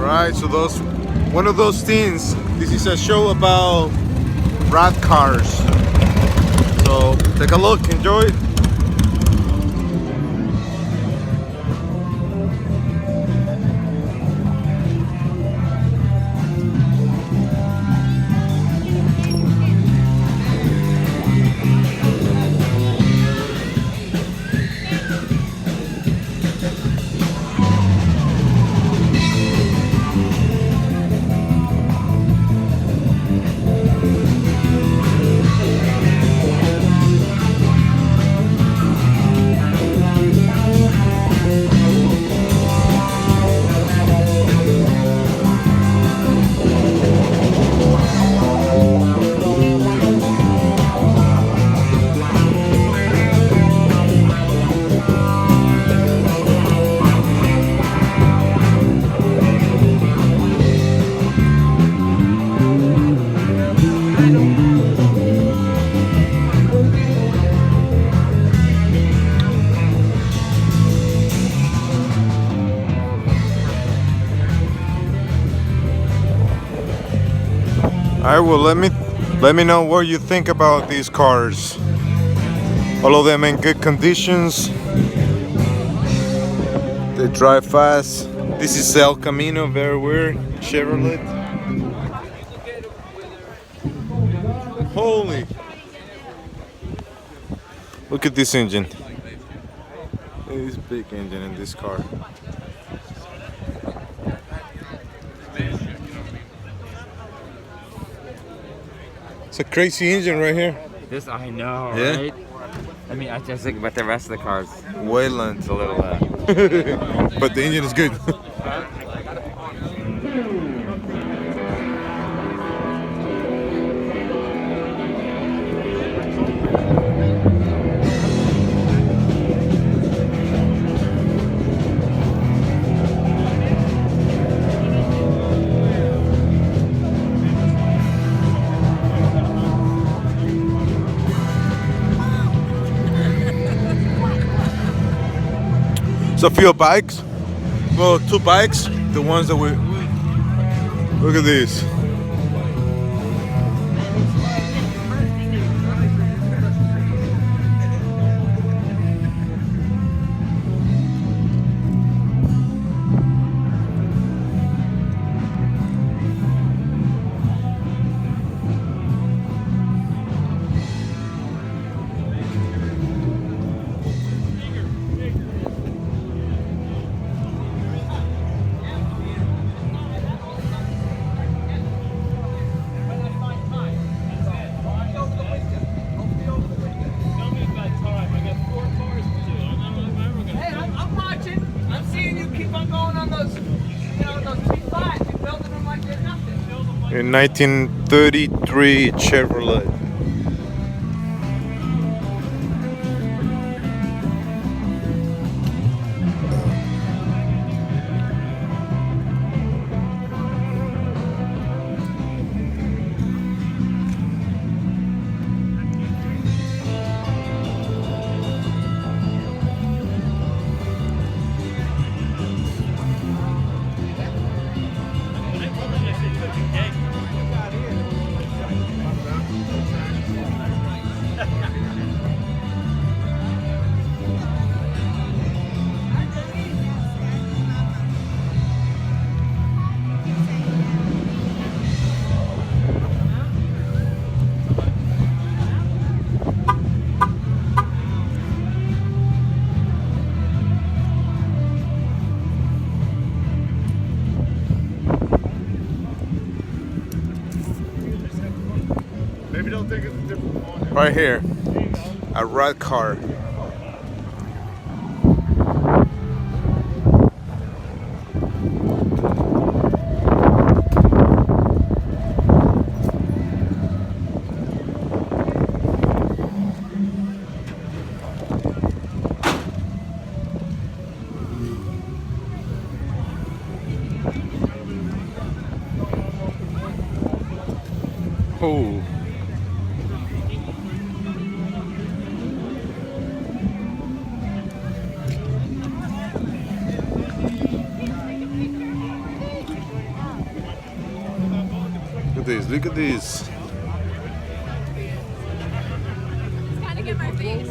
Right, so those one of those things. This is a show about rad cars. So take a look, enjoy. Alright, well let me know what you think about these cars. All of them in good conditions. They drive fast. This is El Camino, very weird. Chevrolet. Holy! Look at this engine. This big engine in this car. It's a crazy engine right here. This I know, Yeah? right? I mean, I just think about the rest of the cars. Wayland. It's a little. But the engine is good. So a few bikes. Well, two bikes. The ones that we look at this. In 1933 Chevrolet. Maybe they'll think it's a different one. Right here, a rad car. Oh. at this. Look at this. Gotta get my face.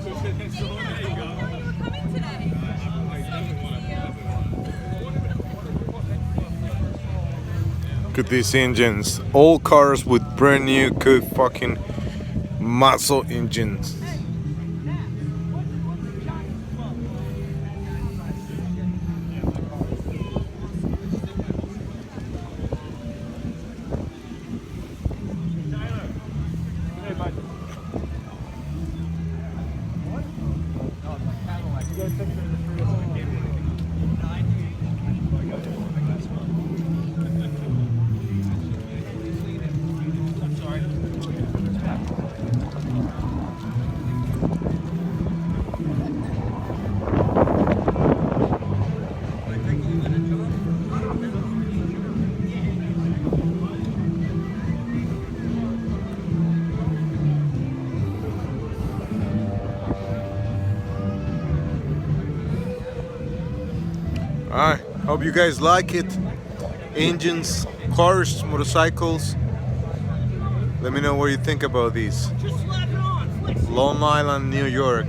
Just a video. Coming today. Look at these engines. All cars with brand new, good fucking muscle engines. Alright, hope you guys like it. Engines, cars, motorcycles. Let me know what you think about these. Long Island, New York.